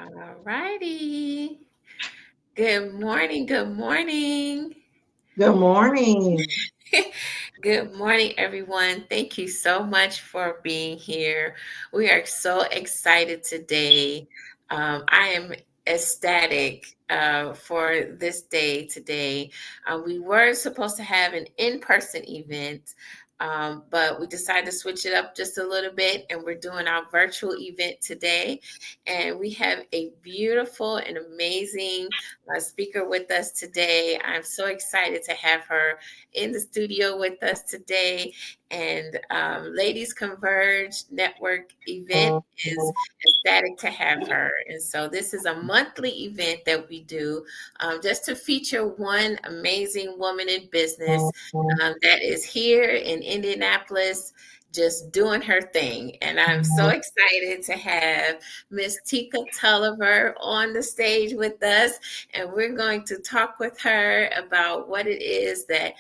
All righty. Good morning. Good morning. Good morning. Good morning, everyone. Thank you so much for being here. We are so excited today. I am ecstatic for this day today. We were supposed to have an in person event. But we decided to switch it up just a little bit, and we're doing our virtual event today. And we have a beautiful and amazing speaker with us today. I'm so excited to have her in the studio with us today. And Ladies Converge Network event is ecstatic to have her. And so this is a monthly event that we do just to feature one amazing woman in business that is here in Indianapolis just doing her thing. And I'm so excited to have Miss Teeka Tolliver on the stage with us. And we're going to talk with her about what it is that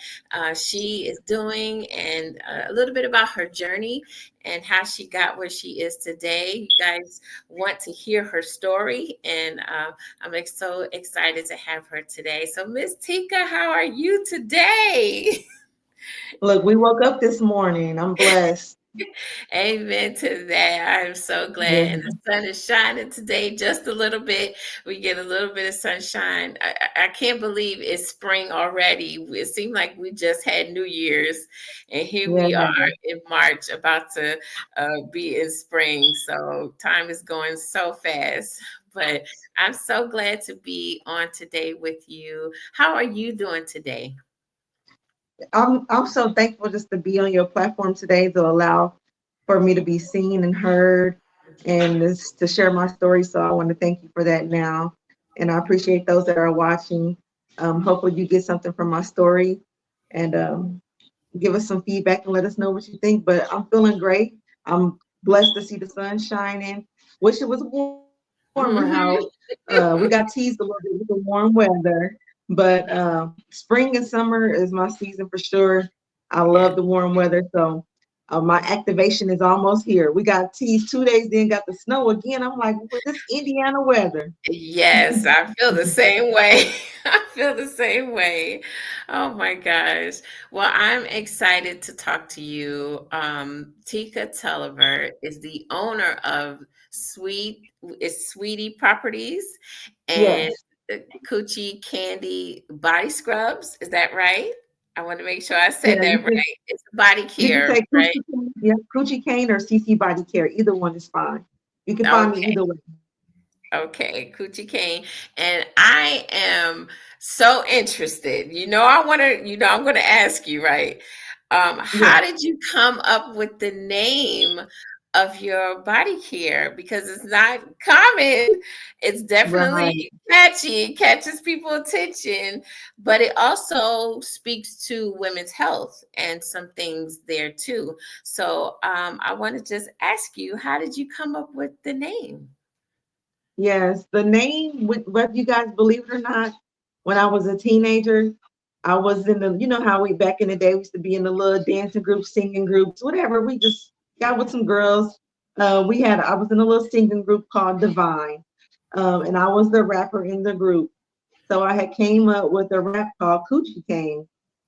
she is doing and a little bit about her journey and how she got where she is today. You guys want to hear her story, and I'm so excited to have her today. So, Miss Teeka, how are you today? Look, we woke up this morning. I'm blessed. Amen to that. I'm so Yeah. glad. And the sun is shining today just a little bit. We get a little bit of sunshine. I can't believe it's spring already. It seemed like we just had New Year's, and here Yeah. we are in March about to be in spring. So time is going so fast. But I'm so glad to be on today with you. How are you doing today? I'm so thankful just to be on your platform today to allow for me to be seen and heard and to share my story. So I want to thank you for that now. And I appreciate those that are watching. Hopefully you get something from my story and give us some feedback and let us know what you think. But I'm feeling great. I'm blessed to see the sun shining. Wish it was warmer out. Hmm. We got teased a little bit with the warm weather, but spring and summer is my season for sure. I love the Yeah. warm weather, so my activation is almost here. We got teased 2 days, then got the snow again. I'm like, well, this Indiana weather. Yes, I feel the same way. I feel the same way. Oh my gosh. Well, I'm excited to talk to you. Teeka Tolliver is the owner of Sweetie Properties and Yes, Coochie Candy Body Scrubs. Is that right? I want to make sure I yeah. said that right. It's body You can care, say right? Coochie Cane, yeah, Coochie Cane or CC Body Care. Either one is fine. You can find me Okay. either way. Okay, Coochie Cane. And I am so interested. I want to, I'm going to ask you, right? Yeah, How did you come up with the name of your body care? Because it's not common. It's right. definitely catchy, it catches people attention, but it also speaks to women's health and some things there too. So I want to just ask you, how did you come up with the name? Yes, the name, whether you guys believe it or not, when I was a teenager, I was in the, you know how we back in the day we used to be in the little dancing groups, singing groups, whatever. We just got with some girls. I was in a little singing group called Divine, and I was the rapper in the group. So I had came up with a rap called Coochie Cane,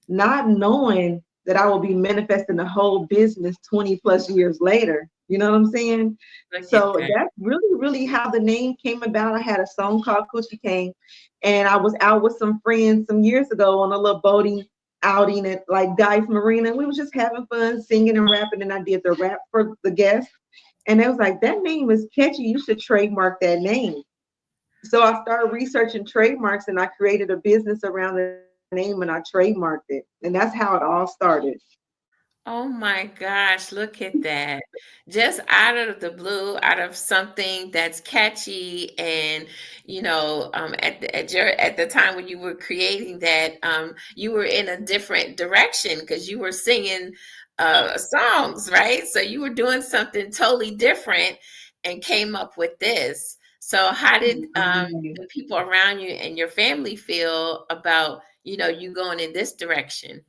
not knowing that I would be manifesting the whole business 20 plus years later. You know what I'm saying? Look at So that. that's really, really how the name came about. I had a song called Coochie Cane, and I was out with some friends some years ago on a little boating outing at like Dice Marina. We was just having fun singing and rapping, and I did the rap for the guests. And they was like, that name is catchy. You should trademark that name. So I started researching trademarks and I created a business around the name and I trademarked it. And that's how it all started. Oh my gosh, look at that. Just out of the blue, out of something that's catchy and at the time when you were creating that, you were in a different direction because you were singing songs, right? So you were doing something totally different and came up with this. So how did Right. the people around you and your family feel about, you going in this direction?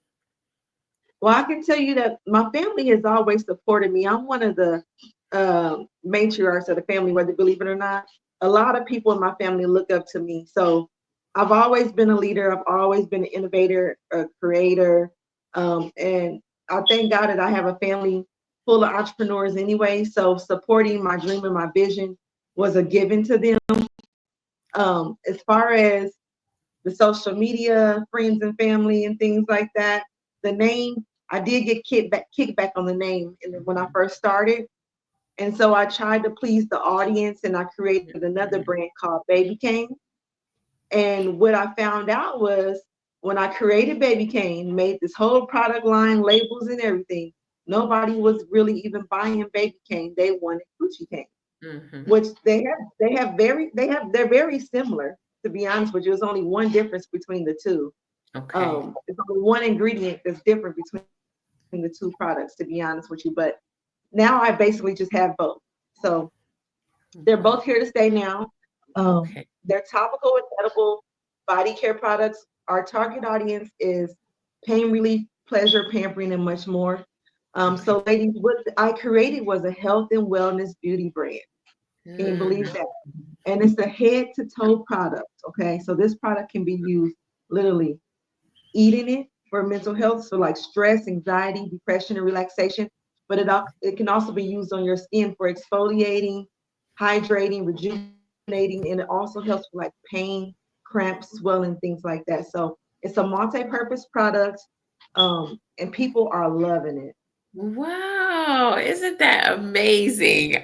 Well, I can tell you that my family has always supported me. I'm one of the matriarchs of the family, whether you believe it or not. a lot of people in my family look up to me. So I've always been a leader. I've always been an innovator, a creator. And I thank God that I have a family full of entrepreneurs anyway. So supporting my dream and my vision was a given to them. As far as the social media, friends and family and things like that, the name, I did get kickback on the name when I first started. And so I tried to please the audience and I created another Mhm. brand called Baby Cane. And what I found out was when I created Baby Cane, made this whole product line, labels and everything, nobody was really even buying Baby Cane. They wanted Coochie Cane, Mhm. which they're very similar. To be honest with you, there's only one difference between the two. Okay. It's only one ingredient that's different between the two products, to be honest with you. But now I basically just have both. So they're both here to stay now. Okay. They're topical and edible body care products. Our target audience is pain relief, pleasure, pampering, and much more. Okay. So, ladies, what I created was a health and wellness beauty brand. Can you believe Mm. that? And it's a head to toe product. Okay. So, this product can be used literally eating it for mental health, so like stress, anxiety, depression, and relaxation. But it can also be used on your skin for exfoliating, hydrating, rejuvenating, and it also helps with like pain, cramps, swelling, things like that. So it's a multi-purpose product, and people are loving it. Wow, isn't that amazing?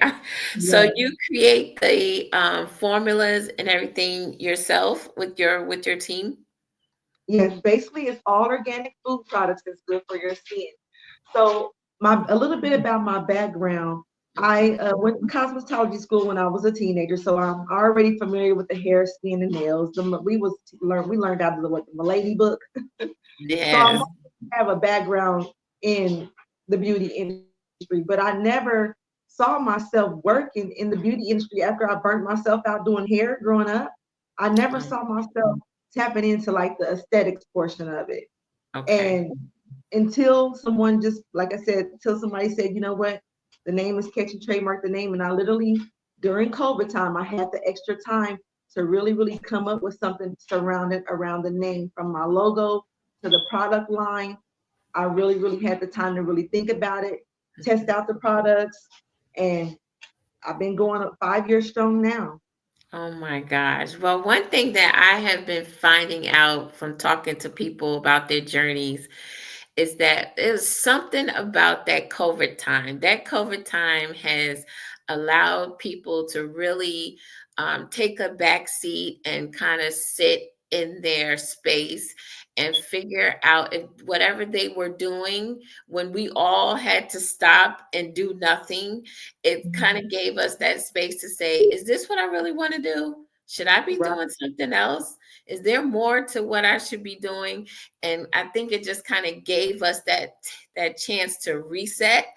So Yeah. you create the formulas and everything yourself with your team? Yes, basically it's all organic food products that's good for your skin. So my a little bit about my background. I Mhm. went to cosmetology school when I was a teenager, so I'm already familiar with the hair, skin, and nails. We learned out of the Milady book. So I Yes. have a background in the beauty industry, but I never saw myself working in the beauty industry after I burnt myself out doing hair growing up. I never Um, saw myself tapping into like the aesthetics portion of it. okay. And until someone just, like I said, until somebody said, you know what, the name is catchy, trademark the name. And I literally, during COVID time, I had the extra time to really, really come up with something surrounded around the name from my logo to the product line. I really, really had the time to really think about it, test out the products, and I've been going up 5 years strong now. Oh my gosh. Well, one thing that I have been finding out from talking to people about their journeys is that there's something about that COVID time. That COVID time has allowed people to really take a back seat and kind of sit in their space and figure out if whatever they were doing when we all had to stop and do nothing, it kind of gave us that space to say, is this what I really want to do? Should I be Right. doing something else? Is there more to what I should be doing? And I think it just kind of gave us that chance to reset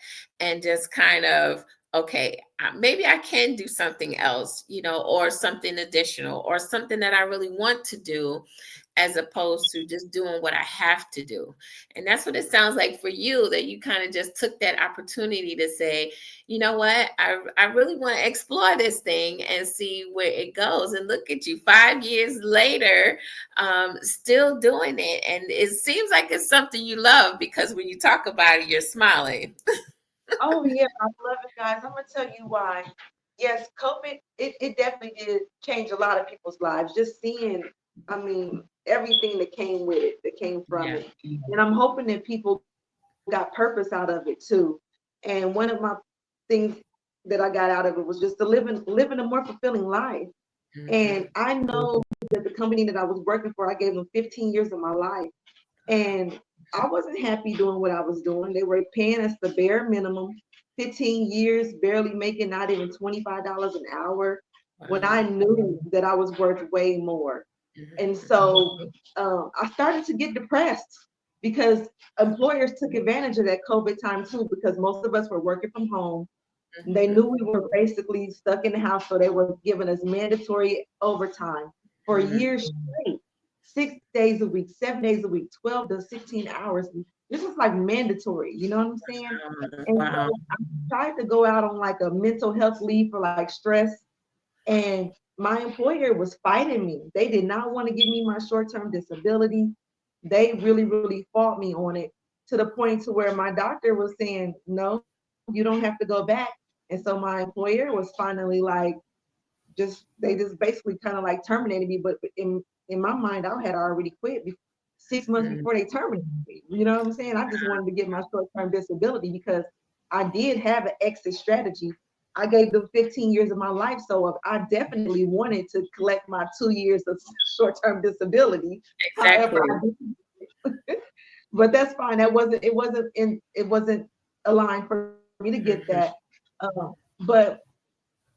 and just kind of, okay, maybe I can do something else, or something additional or something that I really want to do, as opposed to just doing what I have to do. And that's what it sounds like for you, that you kind of just took that opportunity to say, you know what, I really want to explore this thing and see where it goes. And look at you 5 years later, still doing it. And it seems like it's something you love, because when you talk about it, you're smiling. Oh yeah, I love it, guys. I'm gonna tell you why. Yes, COVID, it definitely did change a lot of people's lives. Just seeing, I mean, everything that came with it, that came from Yeah. it. And I'm hoping that people got purpose out of it too. And one of my things that I got out of it was just to living a more fulfilling life. And Hmm. I know that the company that I was working for, I gave them 15 years of my life. And I wasn't happy doing what I was doing. They were paying us the bare minimum, 15 years, barely making not even $25 an hour, when I Wow. knew that I was worth way more. And Hmm. so I started to get depressed because employers took advantage of that COVID time too, because most of us were working from home. They knew we were basically stuck in the house, so they were giving us mandatory overtime for Hmm. years straight, 6 days a week, 7 days a week, 12 to 16 hours. This was like mandatory, you know what I'm saying? And Wow. so I tried to go out on like a mental health leave for like stress. And my employer was fighting me. They did not want to give me my short-term disability. They really, really fought me on it to the point to where my doctor was saying, no, you don't have to go back. And so my employer was finally like, they just basically kind of like terminated me. But in my mind, I had already quit 6 months Mm, before they terminated me. You know what I'm saying? I just wanted to get my short-term disability because I did have an exit strategy. I gave them 15 years of my life, so I definitely wanted to collect my 2 years of short-term disability. However, I exactly. did, but that's fine. It wasn't aligned for me to get that. Mhm. But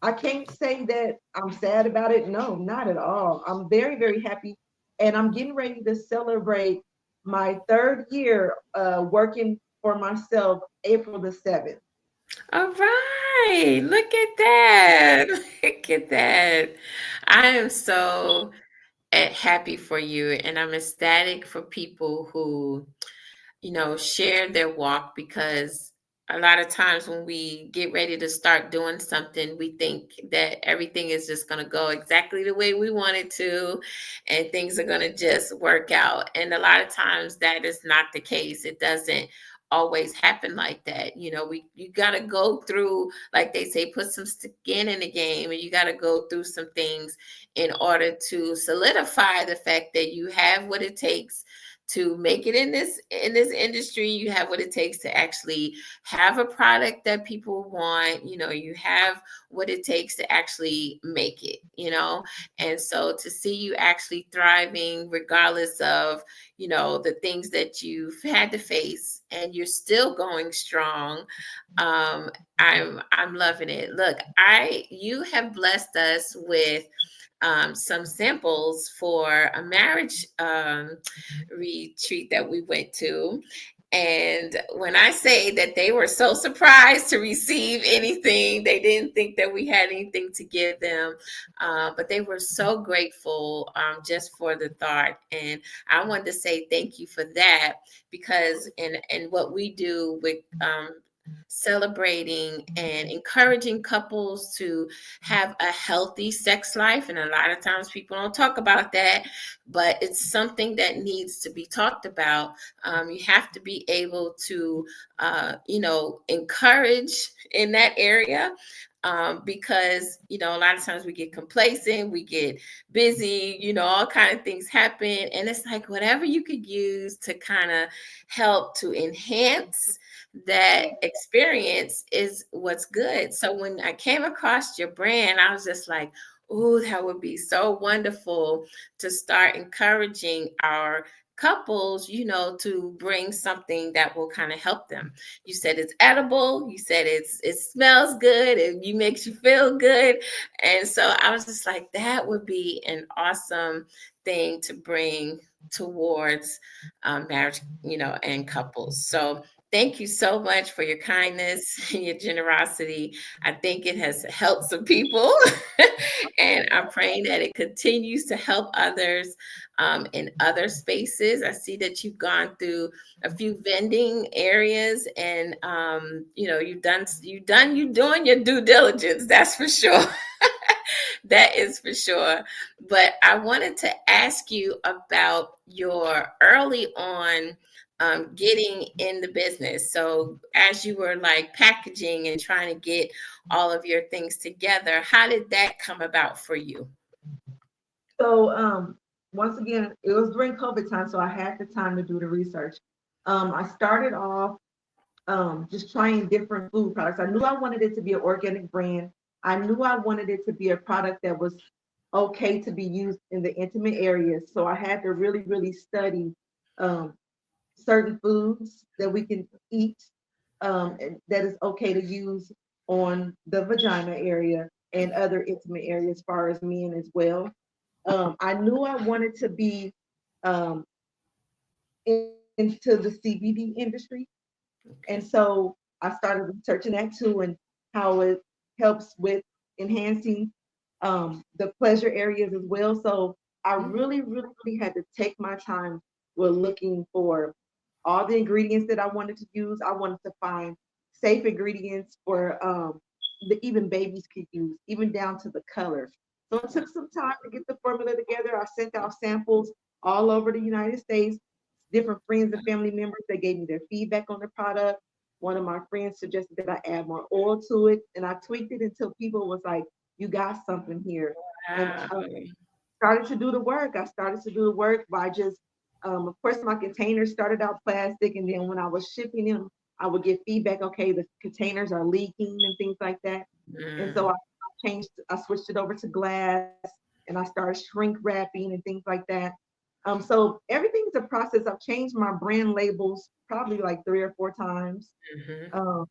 I can't say that I'm sad about it. No, not at all. I'm very, very happy. And I'm getting ready to celebrate my third year working for myself April the 7th. All right. Look at that. Look at that. I am so happy for you, and I'm ecstatic for people who share their walk, because a lot of times when we get ready to start doing something, we think that everything is just going to go exactly the way we want it to, and things are going to just work out. And a lot of times that is not the case. It doesn't always happen like that. You got to go through, like they say, put some skin in the game, and you got to go through some things in order to solidify the fact that you have what it takes to make it in this industry. You have what it takes to actually have a product that people want. You have what it takes to actually make it. And so to see you actually thriving regardless of the things that you've had to face, and you're still going strong. I'm loving it. Look, I you have blessed us with some samples for a marriage retreat that we went to. And when I say that they were so surprised to receive anything, they didn't think that we had anything to give them. But they were so grateful, just for the thought. And I wanted to say thank you for that, because in what we do with celebrating and encouraging couples to have a healthy sex life. And a lot of times people don't talk about that, but it's something that needs to be talked about. You have to be able to, encourage in that area. Because a lot of times we get complacent, we get busy, all kind of things happen, and it's like whatever you could use to kind of help to enhance that experience is what's good. So when I came across your brand, I was just like, oh, that would be so wonderful to start encouraging our couples, to bring something that will kind of help them. You said it's edible, you said it smells good, and you makes you feel good. And so I was just like, that would be an awesome thing to bring towards marriage, and couples. So thank you so much for your kindness and your generosity. I think it has helped some people, and I'm praying that it continues to help others in other spaces. I see that you've gone through a few vending areas, and you're doing your due diligence. That's for sure. That is for sure. But I wanted to ask you about your early on getting in the business. So, as you were like packaging and trying to get all of your things together, how did that come about for you? So once again, it was during COVID time, so I had the time to do the research. I started off just trying different food products. I knew I wanted it to be an organic brand. I knew I wanted it to be a product that was okay to be used in the intimate areas. So I had to really, really study um, certain foods that we can eat, and that is okay to use on the vagina area and other intimate areas as far as men as well. I knew I wanted to be um, into the CBD industry. And Okay. so I started researching that too, and how it helps with enhancing the pleasure areas as well. So I Mhm. really, really, really had to take my time with looking for all the ingredients that I wanted to use. I wanted to find safe ingredients for the even babies could use, even down to the color. So it took some time to get the formula together. I sent out samples all over the United States, different friends and family members. They gave me their feedback on the product. One of my friends suggested that I add more oil to it, and I tweaked it until people was like, "You got something here." And Wow. started to do the work. I started to do the work by just, of course, my containers started out plastic, and then when I was shipping them, I would get feedback. Okay, the containers are leaking and things like that, and so Mm, I changed. I switched it over to glass, and I started shrink wrapping and things like that. So everything's a process. I've changed my brand labels probably like 3 or 4 times. mhm. Um,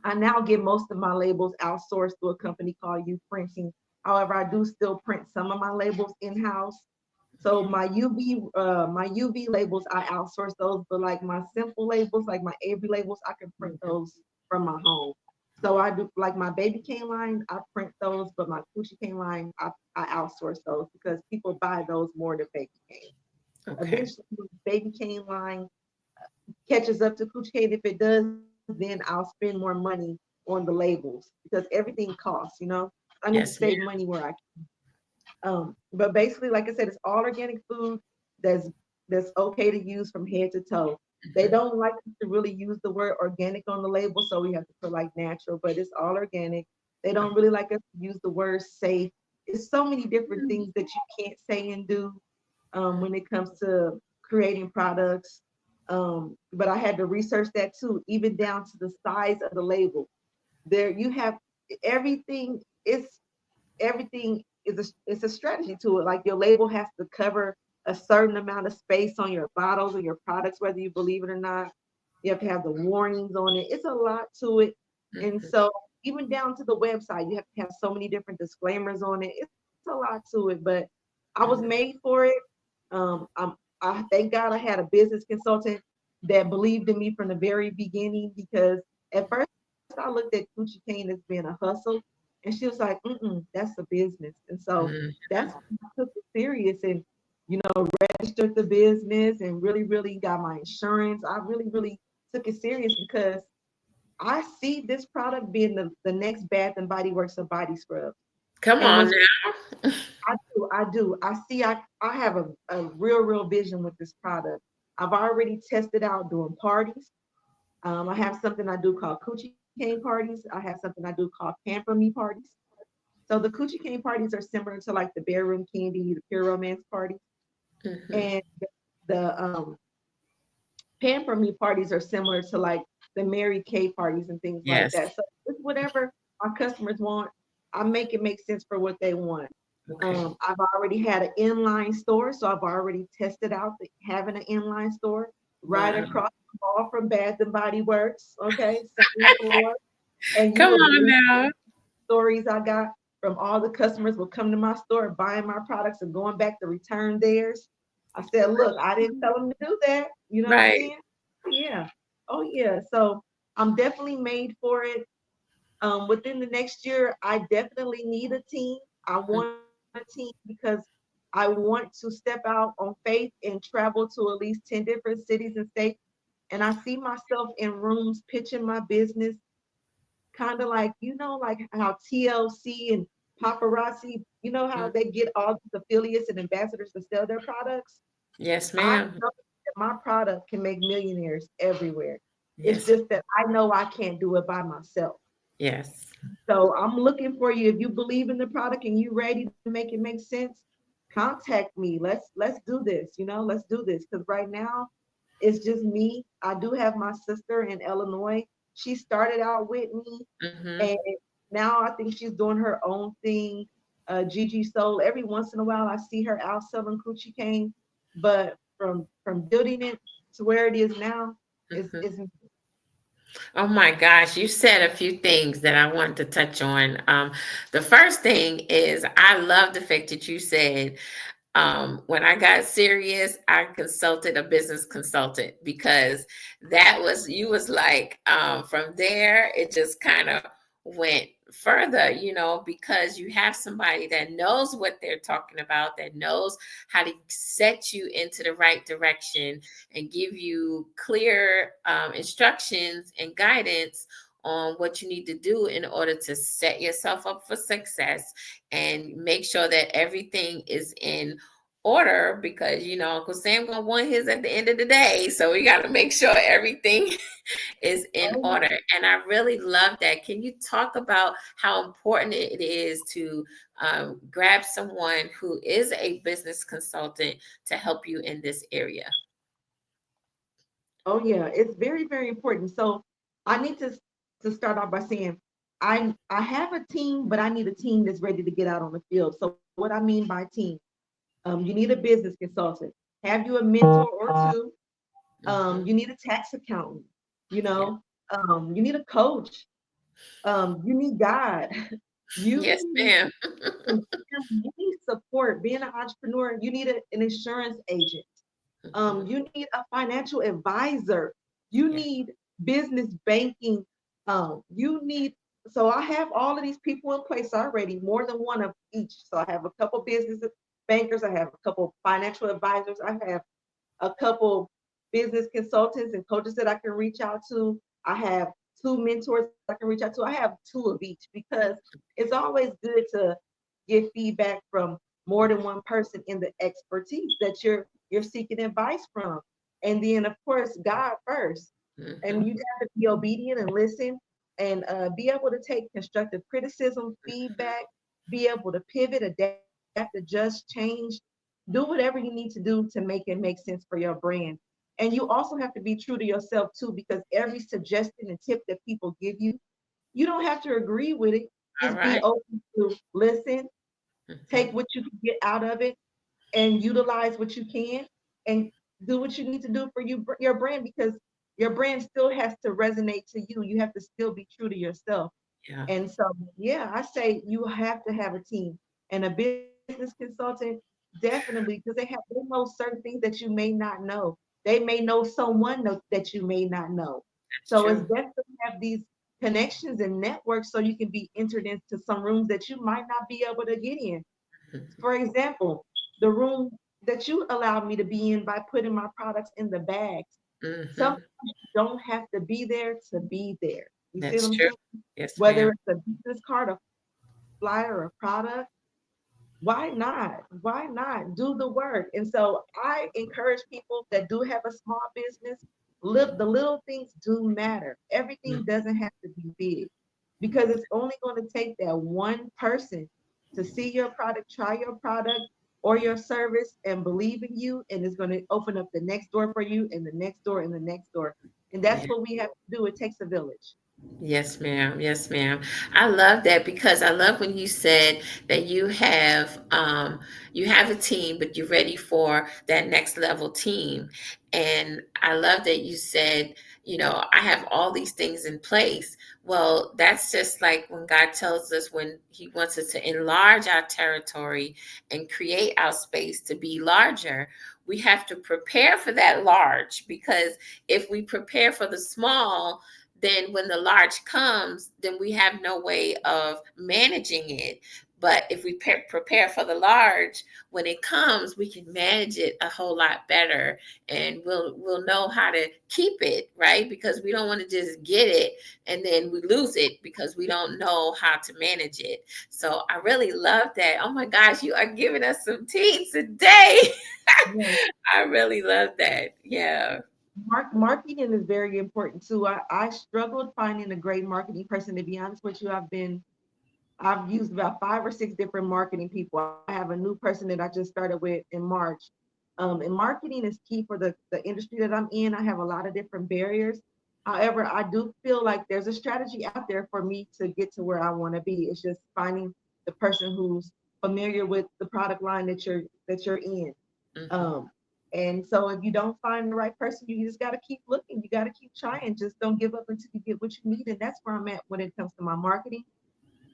I now get most of my labels outsourced to a company called U Printing. However, I do still print some of my labels in house. So my UV labels, I outsource those, but like my simple labels, like my Avery labels, I can print Mhm. those from my home. So I do like my baby cane line, I print those, but my Coochie cane line, I outsource those because people buy those more than baby cane. Okay. Eventually, baby cane line catches up to Coochie cane. If it does, then I'll spend more money on the labels because everything costs. I need to Yes, save ma'am. money where I but basically, like I said, it's all organic food that's that's okay to use from head to toe. They Mhm, don't like us to really use the word organic on the label, so we have to put like natural, but it's all organic. They don't really like us to use the word safe. It's so many different things that you can't say and do when it comes to creating products. But I had to research that too, even down to the size of the label. There you have everything. It's a strategy to it. Like your label has to cover a certain amount of space on your bottles or your products, whether you believe it or not. You have to have the warnings on it. It's a lot to it. And mhm. so even down to the website, you have to have so many different disclaimers on it. It's a lot to it, but I was made Mhm. for it. I thank God I had a business consultant that believed in me from the very beginning because at first I looked at Coochie Cane as being a hustle, and she was like, "Mm-mm, that's a business." And so Mhm. that's when I took it serious and registered the business and really got my insurance. I really took it serious because I see this product being the next Bath and Body Works of body scrub. Come And on what's now. I do. I have a real vision with this product. I've already tested out doing parties. I have something I do called Coochie Cane parties. I have something I do called Pamper Me parties. So the Coochie Cane parties are similar to like the Bedroom Candy, the Pure Romance parties, Mhm. and the Pamper Me parties are similar to like the Mary Kay parties and things like Yes. that. So it's whatever our customers want. I make it make sense for what they want. Okay. I've already had an inline store, so I've already tested out having an inline store right Wow. across the hall from Bath and Body Works. Okay, same floor, and you Come would on believe now. stories I got from all the customers will come to my store buying my products and going back to return theirs. I said, look, I didn't tell them to do that. You know what I'm Right. saying? Yeah. Oh yeah. So I'm definitely made for it. Within the next year, I definitely need a team. I Mm, want a team because I want to step out on faith and travel to at least 10 different cities and states. And I see myself in rooms pitching my business kind of like like how TLC and paparazzi, how mm. they get all these affiliates and ambassadors to sell their products. Yes, I ma'am. know that my product can make millionaires everywhere. It's Yes. just that I know I can't do it by myself. Yes. So I'm looking for you. If you believe in the product and you ready to make it make sense, contact me. Let's do this. Let's do this because right now it's just me. I do have my sister in Illinois. She started out with me, Mhm. and now I think she's doing her own thing. Gigi Soul. Every once in a while, I see her out selling Coochie Cane, but from building it to where it is now, Mhm. is Oh my gosh, you said a few things that I want to touch on. The first thing is I love the fact that you said when I got serious, I consulted a business consultant because that was you was like from there it just kind of went further, because you have somebody that knows what they're talking about, that knows how to set you into the right direction and give you clear instructions and guidance on what you need to do in order to set yourself up for success and make sure that everything is in order, because Uncle Sam gonna want his at the end of the day. So we got to make sure everything is in Oh, order. And I really love that. Can you talk about how important it is to grab someone who is a business consultant to help you in this area? oh yeah, it's very, very important. So I need to start off by saying I have a team, but I need a team that's ready to get out on the field. So what I mean by team, you need a business consultant. Have you a mentor or two? Hmm. You need a tax accountant. You Yeah. know, you need a coach. You need God. You Yes, need ma'am. you need support. Being an entrepreneur, you need an insurance agent. Hmm. You need a financial advisor. You Yeah. need business banking. You need, so I have all of these people in place already, more than one of each. So I have a couple business bankers, I have a couple financial advisors, I have a couple business consultants and coaches that I can reach out to. I have two mentors I can reach out to. I have two of each because it's always good to get feedback from more than one person in the expertise that you're seeking advice from. And then of course God first. And Hmm. you have to be obedient and listen and be able to take constructive criticism, feedback, be able to pivot, adapt, adjust, change, do whatever you need to do to make it make sense for your brand. And you also have to be true to yourself too, because every suggestion and tip that people give you don't have to agree with it. All Just be right. open to listen, take Hmm. what you can get out of it, and utilize what you can, and do what you need to do for your brand, because your brand still has to resonate to you. You have to still be true to yourself. Yeah. And so, yeah, I say you have to have a team and a business consultant, definitely, because they know certain things that you may not know. They may know someone that you may not know. That's So it's true. best to have these connections and networks so you can be entered into some rooms that you might not be able to get in. For example, the room that you allowed me to be in by putting my products in the bags. Sometimes Hmm. you don't have to be there to be there. You see what That's I'm true. saying? Yes, Whether ma'am. it's a business card, a flyer, a product, why not? Why not do the work? And so I encourage people that do have a small business, the little things do matter. Everything Mm. doesn't have to be big, because it's only going to take that one person to see your product, try your product or your service and believe in you. And it's going to open up the next door for you, and the next door, and the next door. And that's Yeah. what we have to do. It takes a village. Yes, ma'am. Yes, ma'am. I love that, because I love when you said that you have a team, but you're ready for that next level team. And I love that you said, I have all these things in place. Well, that's just like when God tells us, when He wants us to enlarge our territory and create our space to be larger. We have to prepare for that large, because if we prepare for the small, then when the large comes, then we have no way of managing it. But if we prepare for the large, when it comes, we can manage it a whole lot better, and we'll know how to keep it, right? Because we don't want to just get it and then we lose it because we don't know how to manage it. So I really love that. Oh my gosh, you are giving us some tea today. Yeah. I really love that. Yeah. Marketing is very important too. I struggled finding a great marketing person. To be honest with you, I've used about 5 or 6 different marketing people. I have a new person that I just started with in March. And marketing is key for the industry that I'm in. I have a lot of different barriers. However, I do feel like there's a strategy out there for me to get to where I want to be. It's just finding the person who's familiar with the product line that you're in. Hmm. Um, and so if you don't find the right person, you just got to keep looking. You got to keep trying. Just don't give up until you get what you need. And that's where I'm at when it comes to my marketing.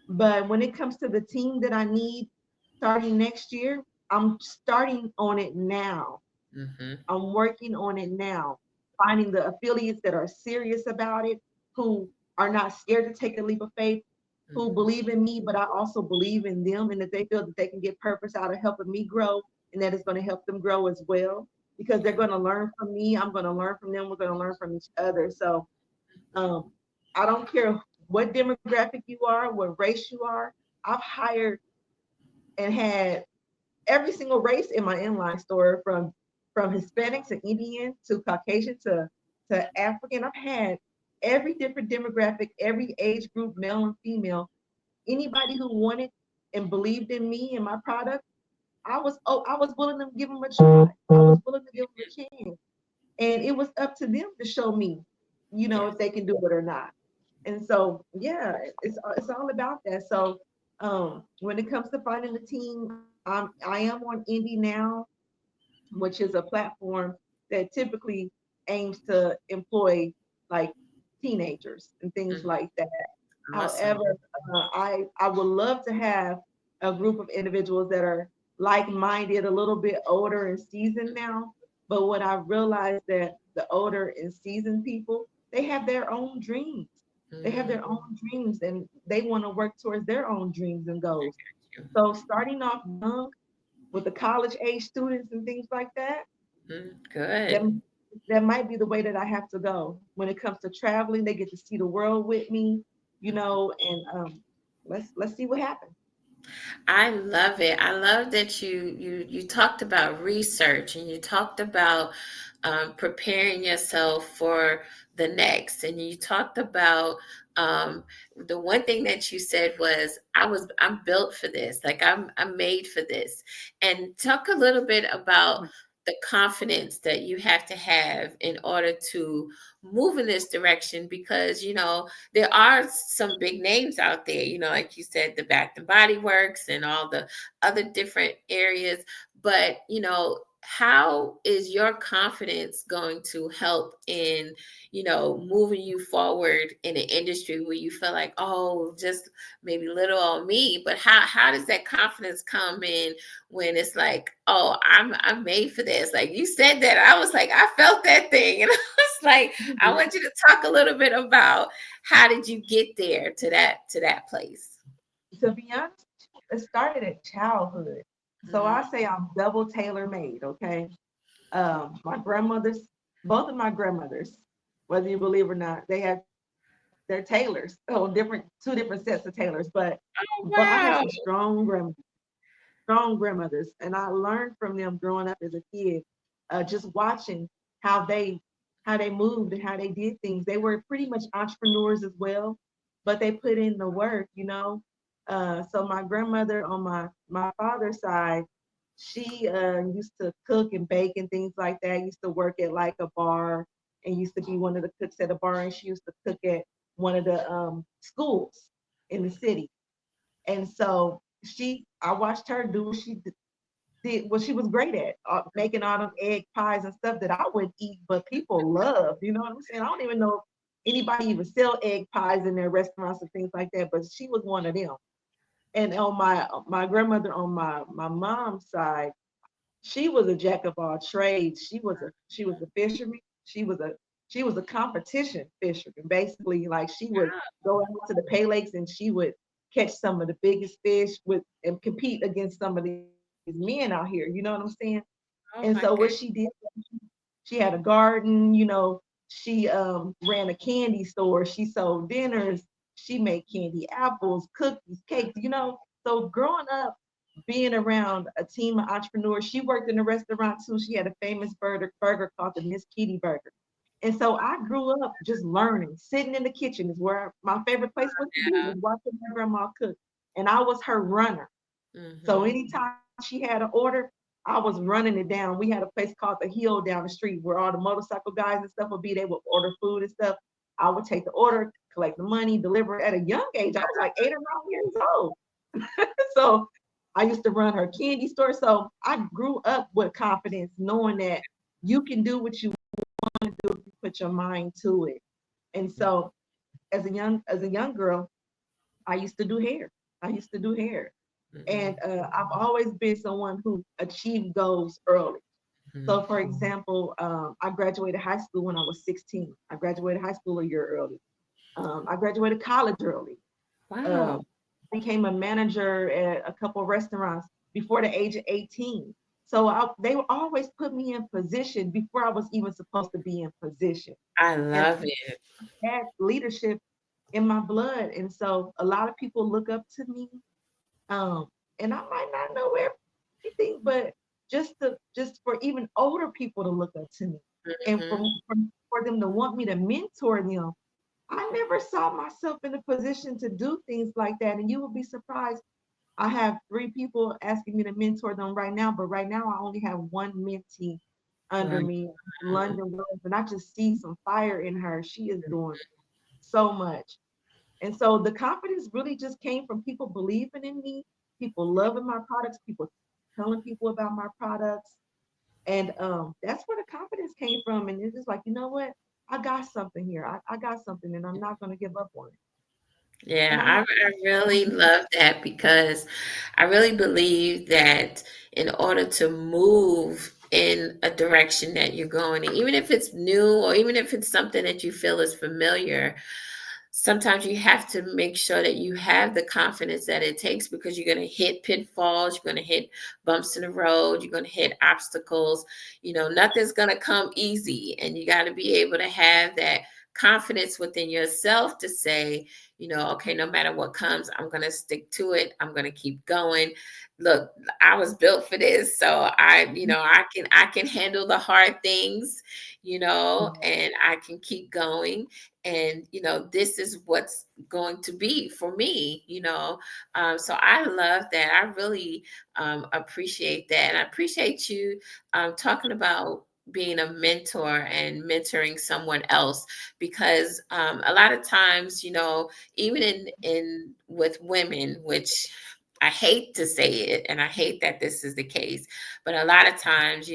But when it comes to the team that I need starting next year, I'm starting on it now. Hmm. I'm working on it now, finding the affiliates that are serious about it, who are not scared to take a leap of faith, who Hmm. believe in me, but I also believe in them, and that they feel that they can get purpose out of helping me grow, and that it's going to help them grow as well, because they're Yeah. going to learn from me. I'm going to learn from them. We're going to learn from each other. So, um, I don't care what demographic you are, what race you are. I've hired and had every single race in my inline store, from Hispanic to Indian to Caucasian to African. I've had every different demographic, every age group, male and female. Anybody who wanted and believed in me and my product, I was willing to give them a try. I was willing to give them a chance, and it was up to them to show me, if Yes. they can do it or not. And so, yeah, it's all about that. So, when it comes to finding a team, I am on Indie now, which is a platform that typically aims to employ like teenagers and things Mhm. like that. Awesome. However, I would love to have a group of individuals that are like-minded, a little bit older and seasoned now. But what I realized that the older and seasoned people, they have their own dreams. They have Mhm. their own dreams, and they want to work towards their own dreams and goals. You. So starting off young with the college age students and things like that, Good. then that might be the way that I have to go. When it comes to traveling, they get to see the world with me, and let's see what happens. I love it. I love that you talked about research and you talked about preparing yourself for the next, and you talked about um, the one thing that you said was I'm built for this. Like I'm made for this. And talk a little bit about the confidence that you have to have in order to move in this direction, because there are some big names out there, like you said, the Bath and Body Works and all the other different areas. But, how is your confidence going to help in, moving you forward in an industry where you feel like, oh, just maybe little on me? But how does that confidence come in when it's like, oh, I'm made for this? Like you said that, I was like, I felt that thing, and I was like, I Mhm. want you to talk a little bit about how did you get there to that place. To be honest, it started at childhood. So Mhm. I say I'm double tailor made. Okay, my grandmothers, both of my grandmothers, whether you believe or not, they're tailors. Oh, two different sets of tailors, but Oh, I had some wow. strong grandmothers, and I learned from them growing up as a kid, just watching how they how they moved and how they did things. They were pretty much entrepreneurs as well, but they put in the work. So my grandmother on my father's side, she used to cook and bake and things like that. Used to work at like a bar and used to be one of the cooks at a bar, and she used to cook at one of the schools in the city. And so I watched her do what did what she was great at, making all them egg pies and stuff that I wouldn't eat, but people love. You know what I'm saying? I don't even know if anybody even sell egg pies in their restaurants and things like that, but she was one of them. And on my grandmother on my mom's side, she was a jack of all trades. She was a fisherman. She was a competition fisherman. Basically, like she would go out to the pay lakes and she would catch some of the biggest fish with and compete against some of these men out here. You know what I'm saying? And so Oh what my she did, goodness. she had a garden. She ran a candy store. She sold dinners. She made candy apples, cookies, cakes. So growing up, being around a team of entrepreneurs, she worked in a restaurant too. She had a famous burger called the Miss Kitty Burger. And so I grew up just learning. Sitting in the kitchen is where my favorite place was to be, was watching my grandma cook. And I was her runner. So Mm-hmm. anytime she had an order, I was running it down. We had a place called the Hill down the street where all the motorcycle guys and stuff would be. They would order food and stuff. I would take the order, collect the money, deliver it. At a young age. I was like 8 or 9 years old. So I used to run her candy store. So I grew up with confidence, knowing that you can do what you want to do if you put your mind to it. And so as a young girl, I used to do hair. I used to do hair. And Mm-hmm. I've always been someone who achieved goals early. So, Mm-hmm. for example, I graduated high school when I was 16. I graduated high school a year early. I graduated college early. Wow. Um, became a manager at a couple of restaurants before the age of 18. So they would always put me in position before I was even supposed to be in position. I And love it. I had leadership. in my blood. And so a lot of people look up to me. Um, and I might not know everything, but just for even older people to look up to me and Mhm. for them to want me to mentor them. I never saw myself in a position to do things like that. And you will be surprised. I have three people asking me to mentor them right now, but right now I only have one mentee under Wow. me, London Williams, and I just see some fire in her. She is doing so much. And so the confidence really just came from people believing in me, people loving my products, people telling people about my products. And that's where the confidence came from. And it's just like, you know what? I got something here. I got something and I'm not going to give up on it. And Yeah, I'm not. I really love that because I really believe that in order to move in a direction that you're going, in, even if it's new or even if it's something that you feel is familiar, sometimes you have to make sure that you have the confidence that it takes because you're going to hit pitfalls, you're going to hit bumps in the road, you're going to hit obstacles. Nothing's going to come easy, and you got to be able to have that confidence within yourself to say, okay, no matter what comes, I'm going to stick to it. I'm going to keep going. Look, I was built for this, so I can handle the hard things, and I can keep going, and this is what's going to be for me. So I love that. I really appreciate that, and I appreciate you talking about being a mentor and mentoring someone else, because a lot of times, even in with women, which I hate to say it, and I hate that this is the case, but a lot of times,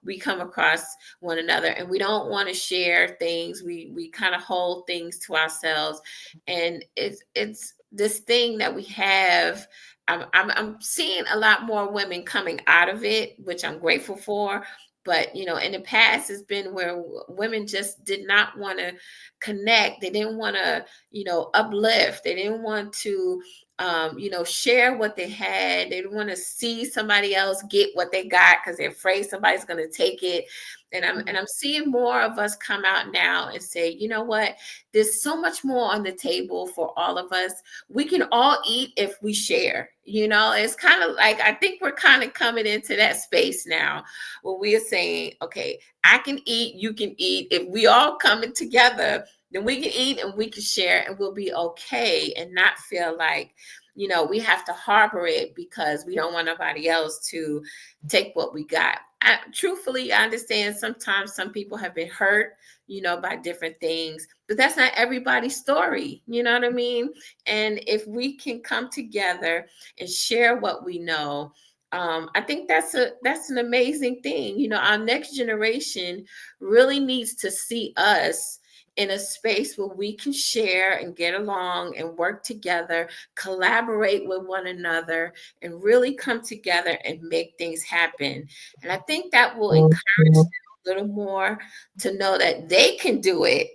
we come across one another and we don't want to share things. We kind of hold things to ourselves, and it's this thing that we have. I'm seeing a lot more women coming out of it, which I'm grateful for. But in the past, it's been where women just did not want to connect. They didn't want to, uplift. They didn't want to, share what they had. They didn't want to see somebody else get what they got because they're afraid somebody's going to take it. And I'm seeing more of us come out now and say, you know what? There's so much more on the table for all of us. We can all eat if we share. It's kind of like I think we're kind of coming into that space now where we are saying, okay, I can eat, you can eat. If we all coming together, then we can eat and we can share and we'll be okay and not feel like, we have to harbor it because we don't want nobody else to take what we got. Truthfully, I understand sometimes some people have been hurt, by different things, but that's not everybody's story. You know what I mean? And if we can come together and share what we know, I think that's an amazing thing. Our next generation really needs to see us in a space where we can share and get along and work together, collaborate with one another, and really come together and make things happen. And I think that will encourage them a little more to know that they can do it,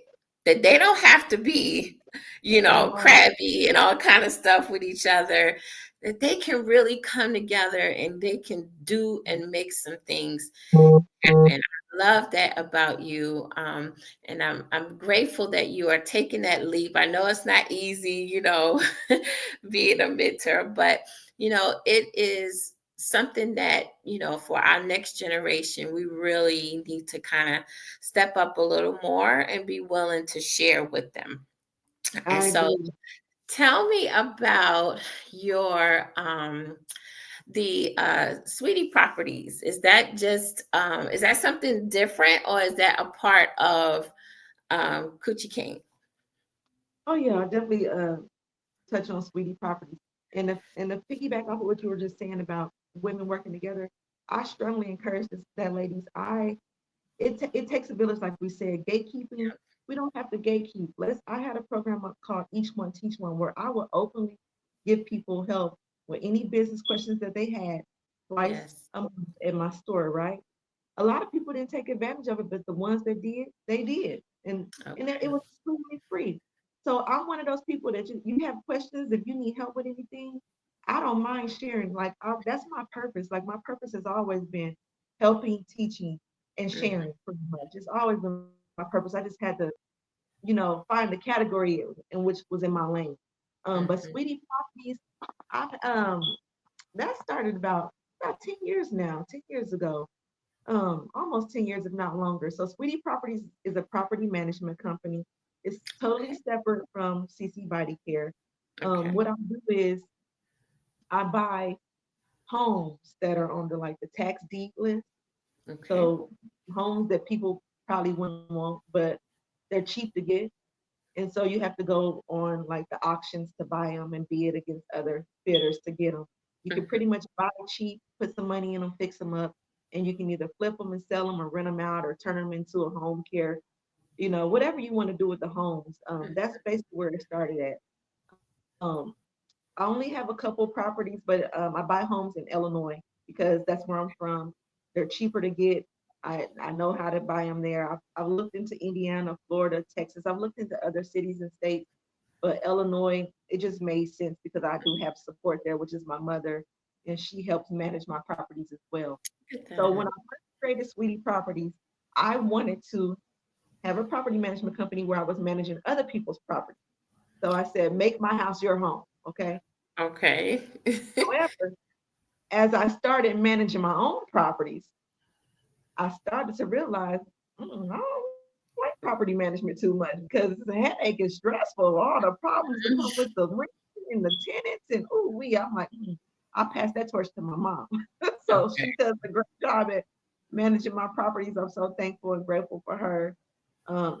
that they don't have to be, Right. crabby and all kind of stuff with each other, that they can really come together and they can do and make some things happen. I love that about you. And I'm grateful that you are taking that leap. I know it's not easy, being a mentor, but it is something that, for our next generation, we really need to kind of step up a little more and be willing to share with them. And I so agree. tell me about your the Sweetie properties. Is that something different, or is that a part of Coochie King? Oh yeah, I definitely touch on Sweetie Properties. And the piggyback off of what you were just saying about women working together, I strongly encourage that ladies. It takes a village, like we said. Gatekeeping, we don't have to gatekeep. I had a program called Each One Teach One, where I would openly give people help with any business questions that they had twice Yes. a month in my store, right? A lot of people didn't take advantage of it, but the ones that did, they did. And it Okay. was completely free. So I'm one of those people that you have questions, if you need help with anything, I don't mind sharing. Like that's my purpose. Like my purpose has always been helping, teaching, and Mhm. sharing pretty much. It's always been my purpose. I just had to find the category in which was in my lane. But Mhm. Sweetie Properties, I that started about 10 years now, 10 years ago. Almost 10 years, if not longer. So Sweetie Properties is a property management company. It's totally separate from CC Body Care. Okay. What I do is I buy homes that are on the like the tax deed list. Okay. So homes that people probably wouldn't want, but they're cheap to get. And so you have to go on like the auctions to buy them and bid against other bidders to get them. You can Mhm. pretty much buy it cheap, put some money in them, fix them up, and you can either flip them and sell them or rent them out or turn them into a home care, whatever you want to do with the homes. That's basically where it started at. Um, I only have a couple properties, but I buy homes in Illinois because that's where I'm from. They're cheaper to get. I know how to buy them there. I've looked into Indiana, Florida, Texas. I've looked into other cities and states, but Illinois, it just made sense because I do have support there, which is my mother, and she helps manage my properties as well. Look at So when that. I first created Sweetie Properties, I wanted to have a property management company where I was managing other people's property. So I said, make my house your home. Okay. Okay. However, as I started managing my own properties, I started to realize I don't like property management too much because the headache is stressful. All the problems that come with the rent and the tenants and I'm like, I pass that torch to my mom. So Okay. she does a great job at managing my properties. I'm so thankful and grateful for her.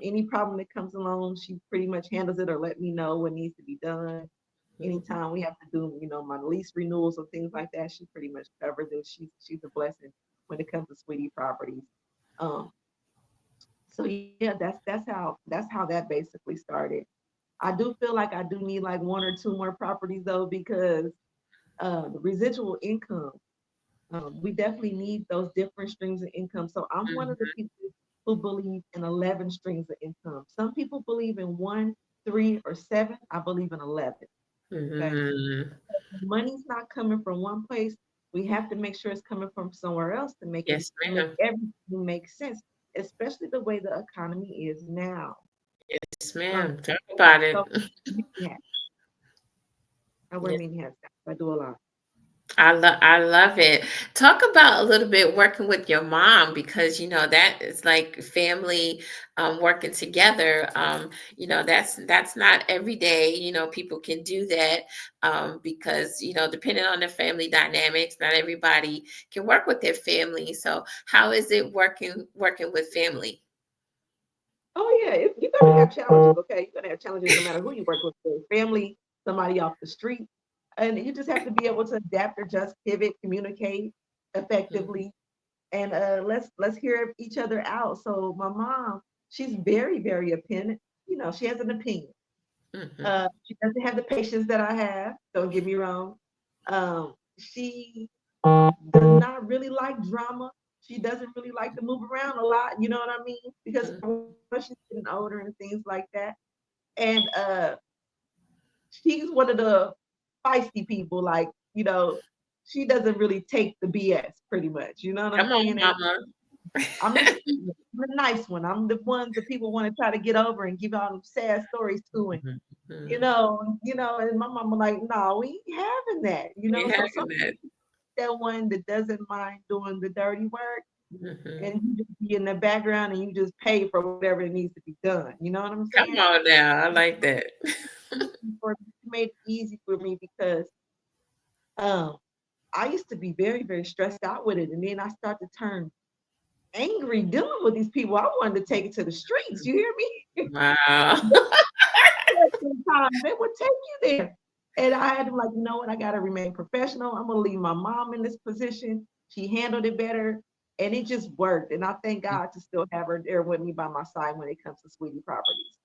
Any problem that comes along, she pretty much handles it or let me know what needs to be done. Mhm. Anytime we have to do, my lease renewals or things like that, she pretty much covers it. She's a blessing when it comes to Sweetie Properties. Um, so yeah, that's how that basically started. I do feel like I do need like one or two more properties though because the residual income, we definitely need those different streams of income. So I'm one of the Mhm. people who believe in 11 streams of income. Some people believe in one, three, or seven. I believe in 11. Okay. Mhm. Money's not coming from one place. We have to make sure it's coming from somewhere else Yes, to make ma'am. everything make sense, especially the way the economy is now. Yes, Um, ma'am. Talk about so it. yeah, I wear Yes. many hats. I do a lot. I love it. Talk about a little bit working with your mom because that is like family working together. That's not every day. People can do that because depending on the family dynamics, not everybody can work with their family. So how is it working with family? Oh yeah, you're gonna have challenges. Okay, you're gonna have challenges no matter who you work with, your family, somebody off the street, and you just have to be able to adapt, adjust, pivot, communicate Mhm. effectively, and let's hear each other out. So my mom, she's very very opinion. She has an opinion. Mhm. She doesn't have the patience that I have. Don't get me wrong. She does not really like drama. She doesn't really like to move around a lot. You know what I mean? Because Mhm. for one, she's getting older and things like that. And she's one of the feisty people. Like she doesn't really take the BS. Pretty much. You know what I'm Come on, saying? And mama. I'm the sweet one. I'm the nice one. I'm the one that people want to try to get over and give all them sad stories to. And Mhm. and my mama like, no, we ain't having that. We So some having that. that one that doesn't mind doing the dirty work Mhm. and you just be in the background and you just pay for whatever it needs to be done. You know what I'm Come saying? on now. I like that. She made it easy for me because um I used to be very, very stressed out with it. And then I started to turn angry dealing with these people. I wanted to take it to the streets. You hear me? Wow. Sometimes they would take you there. And I had to like, you know what? I got to remain professional. I'm going to leave my mom in this position. She handled it better. And it just worked. And I thank God to still have her there with me by my side when it comes to Sweetie Properties.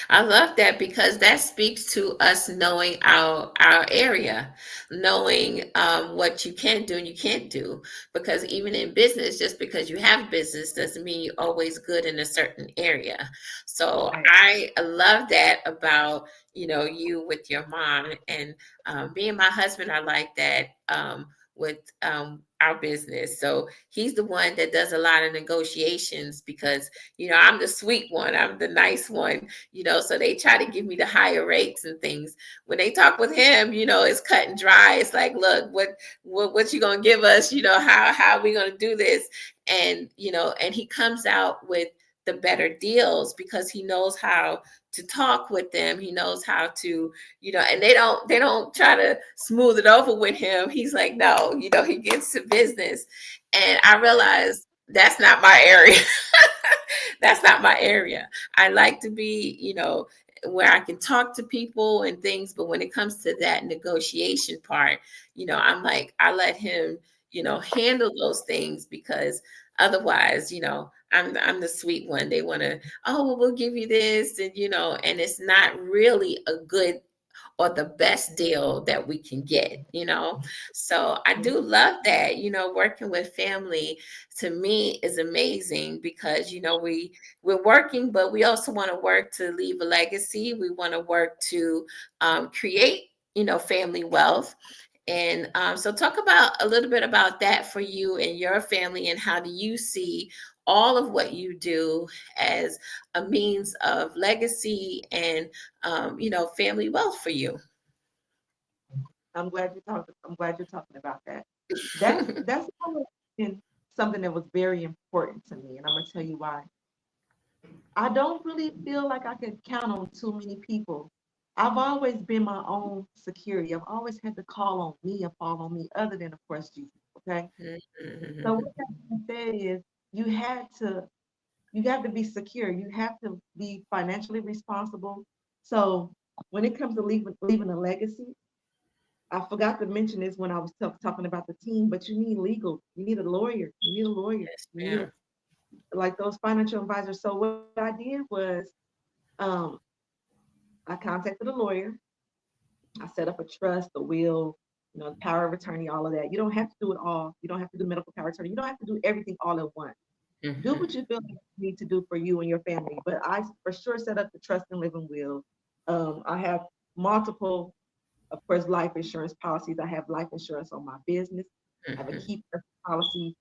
I love that because that speaks to us knowing our area, knowing what you can do and you can't do. Because even in business, just because you have business doesn't mean you're always good in a certain area. So Right. I love that about you with your mom and me and my husband are like that. with our business. So he's the one that does a lot of negotiations because, I'm the sweet one, I'm the nice one, so they try to give me the higher rates and things. When they talk with him, it's cut and dry. It's like, look, what you gonna give us? How are we gonna do this? And and he comes out with the better deals because he knows how to talk with them. He knows how to, and they don't try to smooth it over with him. He's like, no, he gets to business. And I realized that's not my area. That's not my area. I like to be, where I can talk to people and things, but when it comes to that negotiation part, I'm like, I let him, handle those things because otherwise, I'm the sweet one. They want to, oh, well, we'll give you this, and and it's not really a good or the best deal that we can get. So I do love that, working with family to me is amazing because, we're working, but we also want to work to leave a legacy. We want to work to create, family wealth. And so talk about a little bit about that for you and your family, and how do you see all of what you do as a means of legacy and family wealth for you. I'm glad you're talking about that. That's always been something that was very important to me, and I'm gonna tell you why. I don't really feel like I can count on too many people. I've always been my own security. I've always had to call on me and fall on me, other than, of course, Jesus. Okay. So what that being said is you had to you have to be secure. You have to be financially responsible. So when it comes to leaving a legacy, I forgot to mention this when I was talking about the team, but you need legal. You need a lawyer. You need a lawyer. Yes, You need ma'am. like those financial advisors. So what I did was um, I contacted a lawyer. I set up a trust, a will, power of attorney, all of that. You don't have to do it all. You don't have to do medical power of attorney. You don't have to do everything all at once. Do what Hmm. you feel like you need to do for you and your family. But I for sure set up the trust and living will. I have multiple, of course, life insurance policies. I have life insurance on my business. I have a Hmm. keep policy.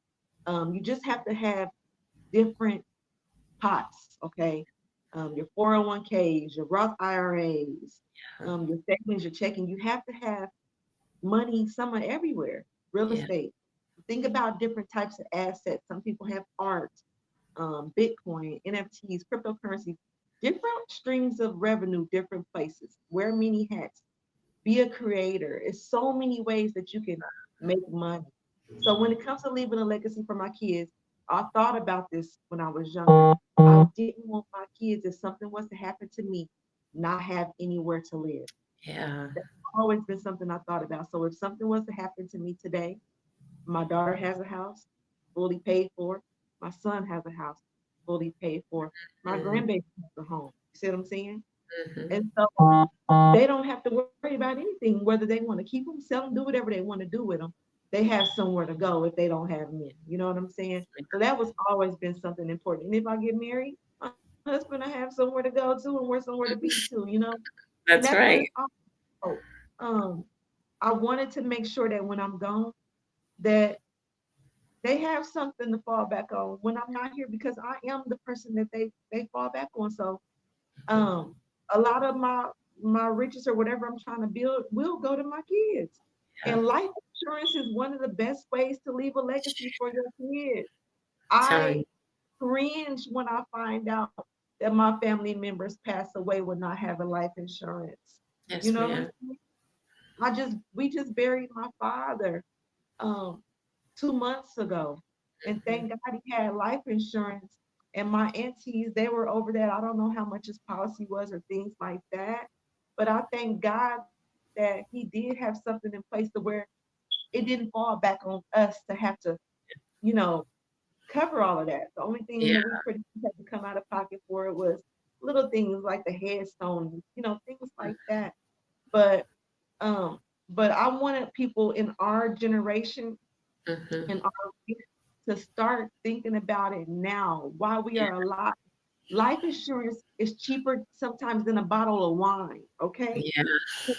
You just have to have different pots, okay? Your 401ks, your Roth IRAs, your savings, your checking. You have to have money somewhere everywhere. Real Yeah. estate. Think about different types of assets. Some people have art, Bitcoin, NFTs, cryptocurrencies, different streams of revenue, different places. Wear many hats. Be a creator. It's so many ways that you can make money. So when it comes to leaving a legacy for my kids, I thought about this when I was younger. I didn't want my kids, if something was to happen to me, not have anywhere to live. Yeah. That's always been something I thought about. So if something was to happen to me today, my daughter has a house fully paid for. My son has a house fully paid for. My Hmm. grandbaby has a home. You see what I'm saying? Hmm. And so they don't have to worry about anything, whether they want to keep them, sell them, do whatever they want to do with them. They have somewhere to go if they don't have me. You know what I'm saying? So that was always been something important. And if I get married, my husband, I have somewhere to go to and where somewhere to be too. And that's That's what it's right. all about. I wanted to make sure that when I'm gone, that they have something to fall back on when I'm not here because I am the person that they fall back on. So Mhm. um a lot of my riches or whatever I'm trying to build will go to my kids. Yeah. And life insurance is one of the best ways to leave a legacy for your kids. Telling I you. cringe when I find out that my family members pass away with not having life insurance. You Yes, know what I'm ma'am. saying? We just buried my father um 2 months ago. And Hmm. thank God he had life insurance. And my aunties, they were over that. I don't know how much his policy was or things like that. But I thank God that he did have something in place to where it didn't fall back on us to have to, you know, cover all of that. The only thing Yeah. that we pretty much had to come out of pocket for it was little things like the headstone, things like that. But um, but I wanted people in our generation Hmm. and our youth to start thinking about it now while we Yeah. are alive. Life insurance is cheaper sometimes than a bottle of wine, okay? Yeah.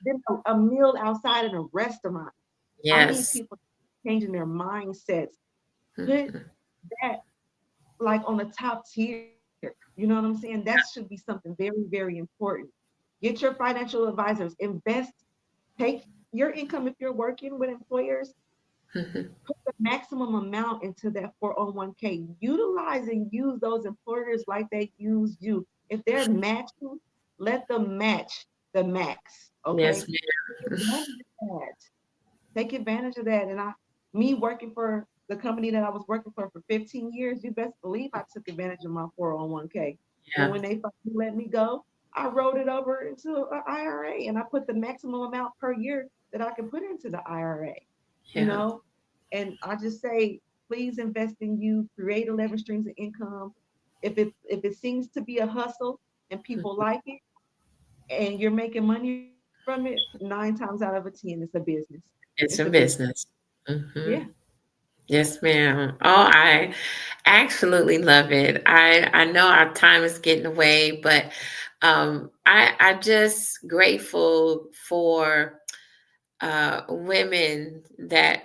Than a meal outside in a restaurant. I need Yes. people changing their mindsets. Put Mhm. that like on the top tier. You know what I'm saying? That should be something very, very important. Get your financial advisors, invest, take your income if you're working with employers, Mhm. put the maximum amount into that 401k. Utilize and use those employers like they use you. If they're matching, let them match the max. Yes, Okay. Take ma'am. advantage of that. Take advantage of that. And me working for the company that I was working for 15 years, you best believe I took advantage of my 401k. And Yeah. when they finally let me go, I rolled it over into an IRA and I put the maximum amount per year that I can put into the IRA, you Yeah. know? And I just say, please invest in you, create 11 streams of income. If it seems to be a hustle and people like it and you're making money from it, 9 times out of 10, it's a business. It's a It's a business. business. Yeah. Mhm. Yes, ma'am. Oh, I absolutely love it. I know our time is getting away, but I just grateful for women that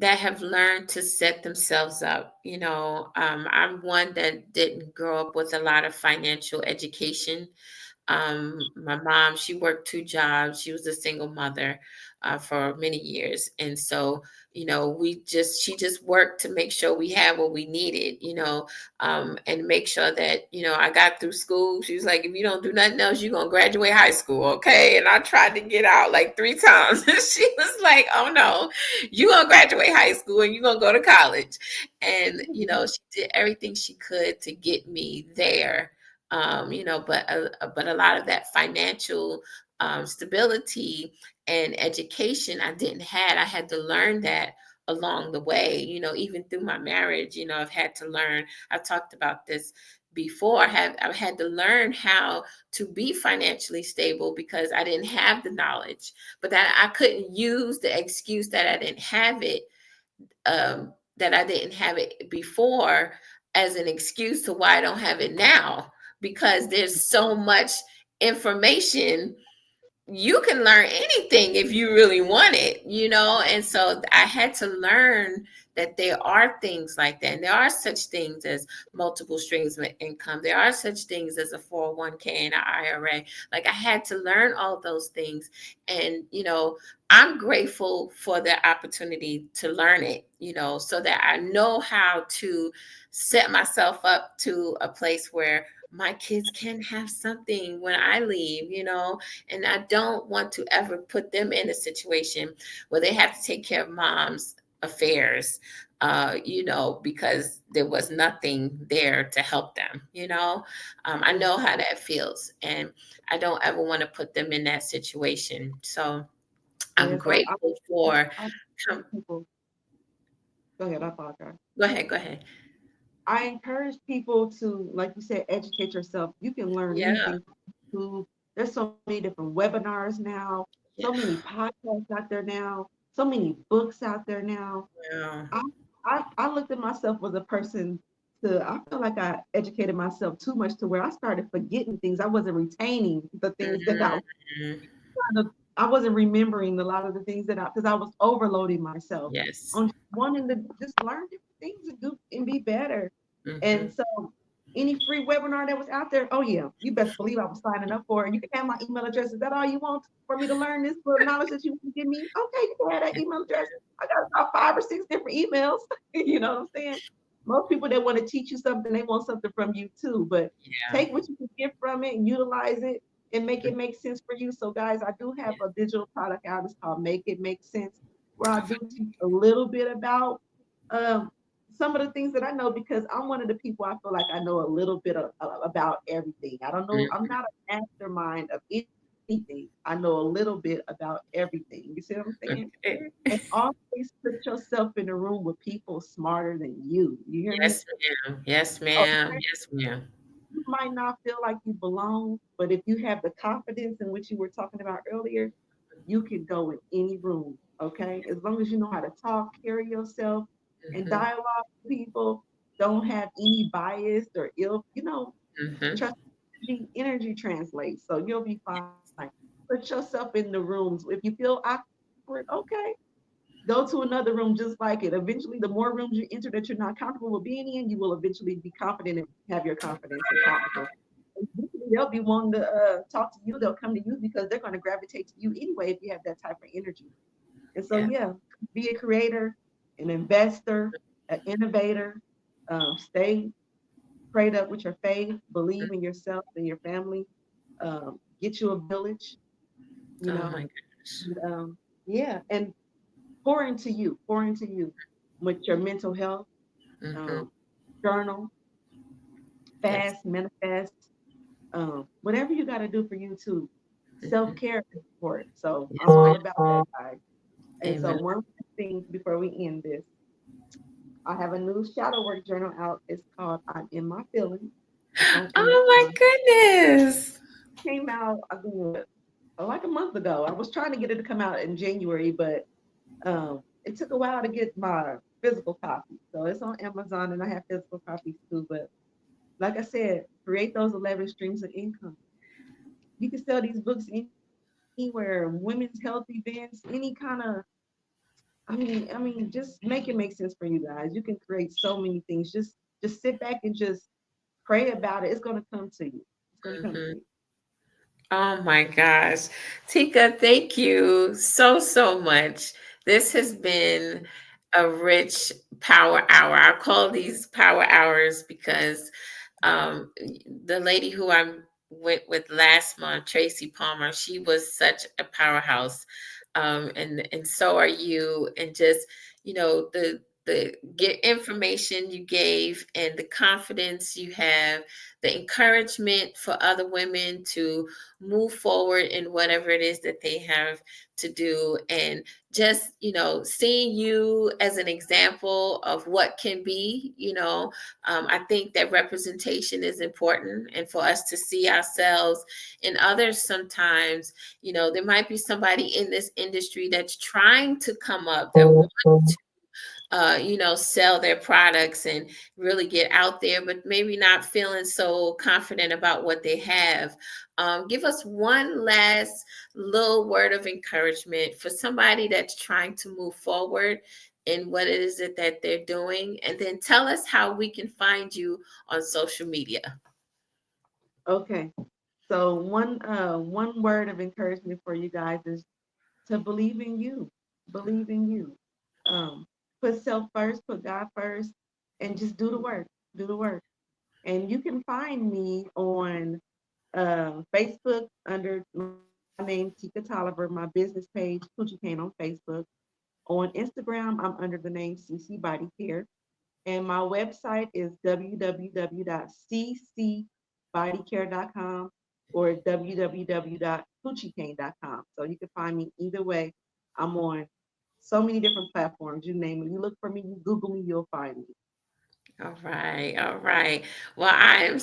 have learned to set themselves up. I'm one that didn't grow up with a lot of financial education. My mom, she worked two jobs. She was a single mother for many years, and so she just worked to make sure we had what we needed. And make sure that I got through school. She was like, if you don't do nothing else, you're gonna graduate high school, okay? And I tried to get out like 3 times. And she was like, oh no, you're gonna graduate high school and you're gonna go to college. And she did everything she could to get me there. But a lot of that financial stability and education I didn't had. I had to learn that along the way. Even through my marriage, I've had to learn. I've talked about this before. I've had to learn how to be financially stable because I didn't have the knowledge, but that I couldn't use the excuse that I didn't have it, that I didn't have it before, as an excuse to why I don't have it now, because there's so much information. You can learn anything if you really want it. And so I had to learn that there are things like that. And there are such things as multiple streams of income. There are such things as a 401k and an IRA. Like, I had to learn all those things. And, I'm grateful for the opportunity to learn it, so that I know how to set myself up to a place where my kids can have something when I leave. And I don't want to ever put them in a situation where they have to take care of mom's affairs, because there was nothing there to help them. I Yeah. know how that feels, and I don't ever want to put them in that situation. So I'm Yes. grateful for. I encourage people. Go ahead. I apologize. Go ahead, go ahead. I encourage people to, like you said, educate yourself. You can learn Yeah, anything from YouTube. There's so many different webinars now, so yeah. many podcasts out there now, so many books out there now. Wow. I looked at myself as a person I feel like I educated myself too much to where I started forgetting things. I wasn't retaining the things that Mhm. I wasn't remembering a lot of the things because I was overloading myself Yes. on wanting to just learn different things and do and be better. And Hmm. so any free webinar that was out there, oh yeah, you best believe I was signing up for it. You can have my email address. Is that all you want for me to learn this little knowledge that you want to give me? Okay, you can have that email address. I got about 5 or 6 different emails. You know what I'm saying? Most people that want to teach you something, they want something from you too. But Yeah. take what you can get from it and utilize it and make it make sense for you. So, guys, I do have a digital product out. It's called Make It Make Sense, where I do teach a little bit about um, some of the things that I know because I'm one of the people I feel like I know a little bit about everything. I don't know. I'm not a mastermind of anything. I know a little bit about everything. You see what I'm saying? Okay. And always put yourself in a room with people smarter than you. You hear me? Yes, ma'am. Yes, ma'am. Okay. Yes, ma'am. You might not feel like you belong, but if you have the confidence in which you were talking about earlier, you can go in any room. Okay. As long as you know how to talk, carry yourself, and Hmm. dialogue with people, don't have any bias or Hmm. trust energy translates. So you'll be fine. Put yourself in the rooms. If you feel awkward, Like, okay. Go to another room just like it. Eventually, the more rooms you enter that you're not comfortable with being in, you will eventually be confident and have your confidence and talk with them. Eventually, they'll be wanting to talk to you. They'll come to you because they're going to gravitate to you anyway if you have that type of energy. And so, Yeah. yeah, be a creator, an investor, an innovator. Stay prayed up with your faith. Believe in yourself and your family. Get you a village. You Oh know, my gosh. and, yeah, and pour into you with your mental health. Mm-hmm. Um, Journal, Yes. fast, manifest, whatever you got to do for you too. Self Mm-hmm. care is important. So I'm Yes, all ma'am. about that, guys. And so Amen. one thing before we end this, I have a new shadow work journal out. It's called "I'm in My Feelings." It's on Oh my Amazon. goodness. Came out, I think, like a month ago. I was trying to get it to come out in January, but it took a while to get my physical copy. So it's on Amazon, and I have physical copies too. But like I said, create those 11 streams of income. You can sell these books anywhere, women's health events, any kind of. I mean, just make it make sense for you guys. You can create so many things. Just sit back and just pray about it. It's gonna come to you. It's gonna come Mhm. to you. Oh my gosh. Tika, thank you so, so much. This has been a rich power hour. I call these power hours because um, the lady who I went with last month, Tracy Palmer, she was such a powerhouse. And so are you. And just, the get information you gave and the confidence you have, the encouragement for other women to move forward in whatever it is that they have to do, and just seeing you as an example of what can be. I think that representation is important, and for us to see ourselves in others sometimes. There might be somebody in this industry that's trying to come up, that wants sell their products and really get out there, but maybe not feeling so confident about what they have. Give us one last little word of encouragement for somebody that's trying to move forward in what it is that they're doing, and then tell us how we can find you on social media. Okay. So one word of encouragement for you guys is to believe in you. Believe in you. Um, Put self first, put God first, and just do the work. Do the work. And you can find me on Facebook under my name, Teeka Tolliver, my business page, Coochie on Facebook. On Instagram, I'm under the name CC Body Care. And my website is www.ccbodycare.com or www.coochiecane.com. So you can find me either way. I'm on so many different platforms. You name it. You look for me, you Google me, you'll find me. All right, all right. Well, I'm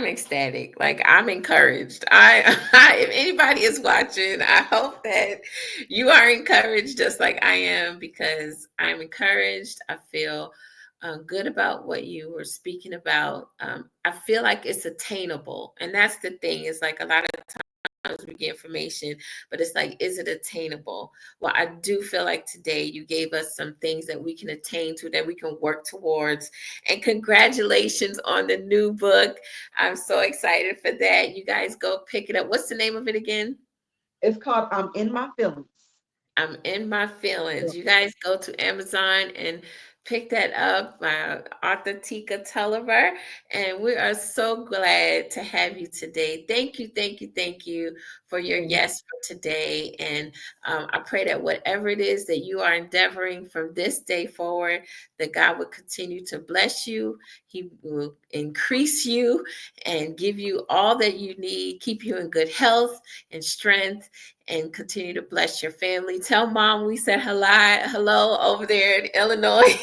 ecstatic. Like, I'm encouraged. If anybody is watching, I hope that you are encouraged just like I am, because I'm encouraged. I feel good about what you were speaking about. I feel like it's attainable, and that's the thing. Is like a lot of we get information, but it's like, is it attainable? Well, I do feel like today you gave us some things that we can attain to, that we can work towards. And congratulations on the new book. I'm so excited for that. You guys go pick it up. What's the name of it again? It's called I'm in My Feelings. I'm in my Yeah. feelings. You guys go to Amazon and pick that up by author Teeka Tolliver. And we are so glad to have you today. Thank you, thank you, thank you for your Thank yes for today. And I pray that whatever it is that you are endeavoring from this day forward, that God will continue to bless you. He will increase you and give you all that you need, keep you in good health and strength, and continue to bless your family. Tell mom we said hello over there in Illinois.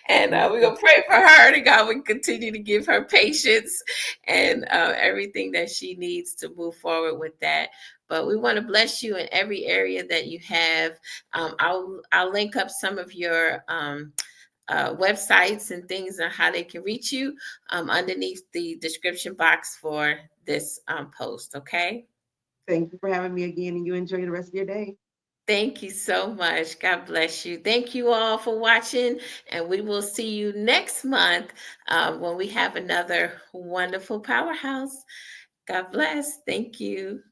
And we're you. going to pray for her, and God will continue to give her patience and everything that she needs to move forward with that. But we want to bless you in every area that you have. I'll link up some of your websites and things on how they can reach you underneath the description box for this post. Okay. Thank you for having me again, and you enjoy the rest of your day. Thank you so much. God bless you. Thank you all for watching, and we will see you next month when we have another wonderful powerhouse. God bless. Thank you.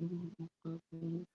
Mhm.